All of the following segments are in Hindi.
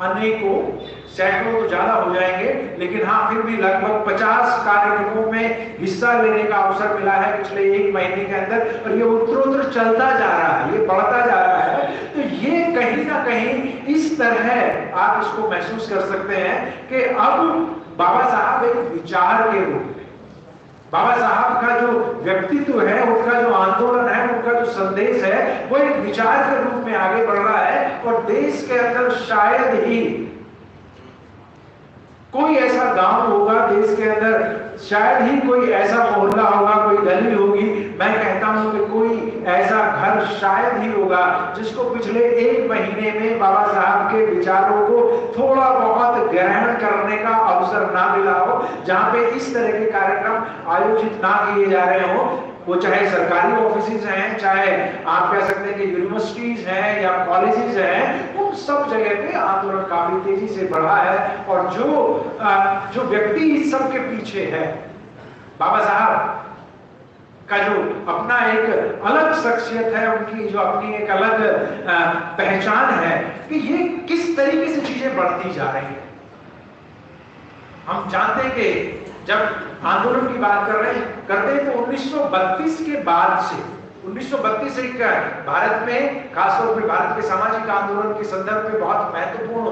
अनेकों, सैकड़ों तो ज्यादा हो जाएंगे, लेकिन हाँ फिर भी लगभग 50 कार्यक्रमों में हिस्सा लेने का अवसर मिला है पिछले 1 महीने के अंदर, और ये उत्तरोत्तर चलता जा रहा है, ये बढ़ता जा रहा है। तो ये कहीं ना कहीं इस तरह आप इसको महसूस कर सकते हैं कि अब बाबा साहब एक विचार के रूप में, बाबा साहब का जो व्यक्तित्व है, उनका जो आंदोलन है, उनका जो संदेश है, वो एक विचार के रूप में आगे बढ़ रहा है। और देश के अंदर शायद ही कोई ऐसा गांव होगा, देश के अंदर शायद ही कोई ऐसा मोहल्ला होगा, कोई गली होगी, मैं कहता हूं कि कोई ऐसा घर शायद ही होगा जिसको पिछले 1 महीने में बाबा साहब के विचारों को थोड़ा बहुत ग्रहण करने का अवसर ना मिला हो, जहां पे इस तरह के कार्यक्रम आयोजित ना किए जा रहे हो। वो चाहे सरकारी ऑफिसेज हैं, चाहे आप कह सकते हैं कि यूनिवर्सिटीज हैं या कॉलेजेस हैं, उन सब जगह पे आंदोलन काफी तेजी से बढ़ा है। और जो व्यक्ति इस सब के पीछे है, बाबा साहब का जो अपना एक अलग शख्सियत है, उनकी जो अपनी एक अलग पहचान है, कि ये किस तरीके से चीजें बढ़ती जा रही है। हम जानते हैं कि जब आंदोलन की बात करते हैं तो 1932 के बाद से, 1932 एक भारत में, खासतौर पर भारत के सामाजिक आंदोलन के संदर्भ में बहुत महत्वपूर्ण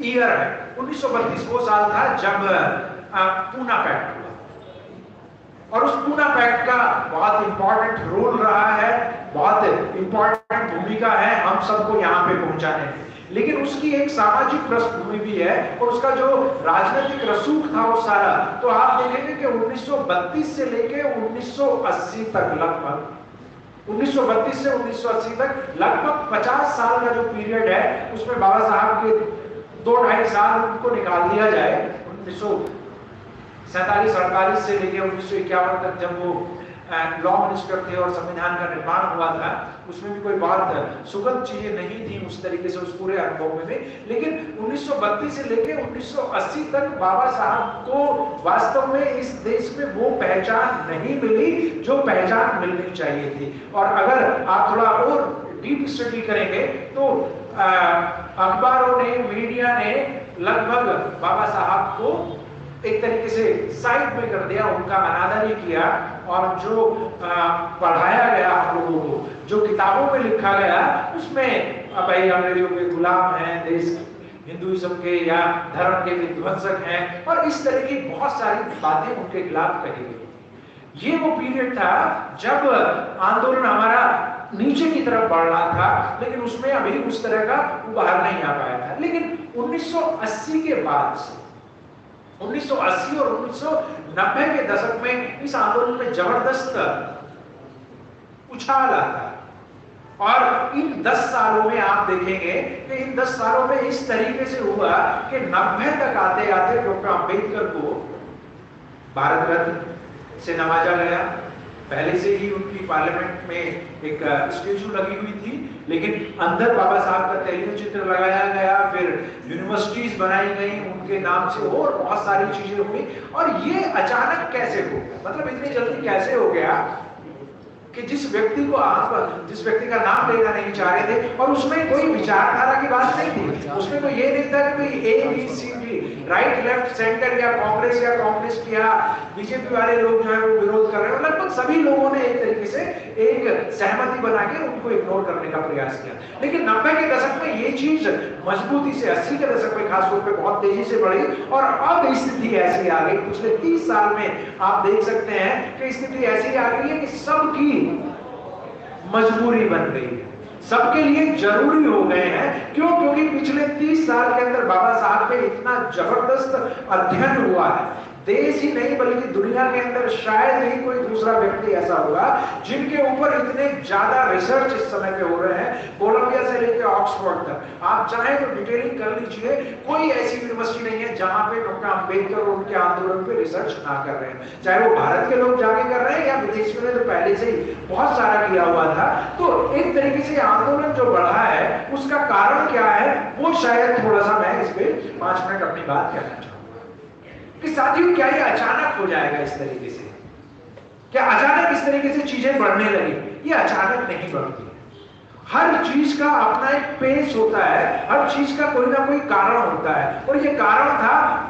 ईयर है। 1932 वो साल था जब पूना पैक्ट हुआ, और उस पूना पैक्ट का बहुत इंपॉर्टेंट रोल रहा है, बहुत इंपॉर्टेंट भूमिका है हम सबको यहाँ पे पहुंचाने में। लेकिन उसकी एक सामाजिक पृष्ठभूमि भी है, और उसका जो राजनीतिक रसूख था वो सारा, तो आप देखेंगे कि 1932 से लेके 1980 तक, लगभग 1932 से 1980 तक लगभग 50 साल का जो पीरियड है, उसमें बाबा साहब के 2-2.5 साल उनको निकाल दिया जाए, 1947-48 से लेके 1951 तक जब वो लॉ मिनिस्टर थे और संविधान का निर्माण हुआ था, उसमें भी कोई बहुत सुखद चीजें नहीं थी उस तरीके से, उस पूरे अनुभव में। लेकिन 1932 से लेके 1980 तक बाबा साहब को वास्तव में इस देश में वो पहचान नहीं मिली जो पहचान मिलनी चाहिए थी। और अगर आप थोड़ा और डीप स्टडी करेंगे तो अखबारों ने, मीडिया ने लगभग बाबा साहब को एक तरीके से साइड में कर दिया, उनका अनादर ही किया। और जो पढ़ाया गया हम लोगों को, जो किताबों में लिखा गया, उसमें भाई अंग्रेजों के गुलाम हैं, देश हिंदुइज्म के या धर्म के विध्वंसक हैं, और इस तरह की बहुत सारी बातें उनके खिलाफ कही गई। ये वो पीरियड था जब आंदोलन हमारा नीचे की तरफ बढ़ रहा था, लेकिन उसमें अभी उस तरह का उभार नहीं आ पाया था। लेकिन 1980 के बाद से, 1980 और 1990 के दशक में इस आंदोलन में जबरदस्त उछाल आता है। और इन 10 सालों में आप देखेंगे कि इन 10 सालों में इस तरीके से हुआ कि 90 तक आते आते डॉक्टर अंबेडकर को भारत रत्न से नवाजा गया। पहले से ही उनकी पार्लियामेंट में एक स्टैचू लगी हुई थी, लेकिन अंदर बाबा साहब का तैलीय चित्र लगाया गया, फिर यूनिवर्सिटीज बनाई गई उनके नाम से, और बहुत सारी चीजें हुई। और ये अचानक कैसे हो गया, मतलब इतनी जल्दी कैसे हो गया कि जिस व्यक्ति को आप, जिस व्यक्ति का नाम लेना नहीं चाह रहे थे, और उसमें कोई विचारधारा की बात नहीं थी, उसमें तो ये नहीं था कि भाई ABCD, राइट लेफ्ट सेंटर या कांग्रेस या कम्युनिस्ट या बीजेपी वाले लोग जो है वो विरोध कर रहे हैं। लगभग सभी लोगों ने एक तरीके से एक सहमति बना के उनको इग्नोर करने का प्रयास किया। लेकिन 90 के दशक में ये चीज मजबूती से, 80 के दशक में खासतौर पे बहुत तेजी से बढ़ी, और अब स्थिति ऐसी आ गई, पिछले 30 साल में आप देख सकते हैं कि स्थिति ऐसी आ गई है कि सबकी मजबूरी बन गई है, सबके लिए जरूरी हो गए हैं। क्यों? क्योंकि पिछले 30 साल के अंदर बाबा साहब पे इतना जबरदस्त अध्ययन हुआ है, देश ही नहीं बल्कि दुनिया के अंदर शायद ही कोई दूसरा व्यक्ति ऐसा होगा जिनके ऊपर इतने ज्यादा रिसर्च इस समय पे हो रहे हैं, कोलंबिया से लेकर ऑक्सफोर्ड तक। आप चाहें तो डिटेलिंग कर लीजिए, कोई ऐसी यूनिवर्सिटी नहीं है जहां पे डॉक्टर अंबेडकर और उनके आंदोलन पे रिसर्च ना कर रहे हैं, चाहे वो भारत के लोग जाके कर रहे हैं या विदेशियों ने तो पहले से ही बहुत सारा किया हुआ था। तो एक तरीके से आंदोलन जो बढ़ा है उसका कारण क्या है, वो शायद थोड़ा सा मैं इस पे 5 मिनट अपनी बात कहना चाहूंगा कि साथियों क्या ये अचानक हो जाएगा इस तरीके से? क्या अचानक इस तरीके से चीजें बढ़ने लगी? ये अचानक नहीं बढ़ती। हर चीज का अपना एक पेस होता है, हर चीज का कोई ना कोई कारण होता है, और ये कारण था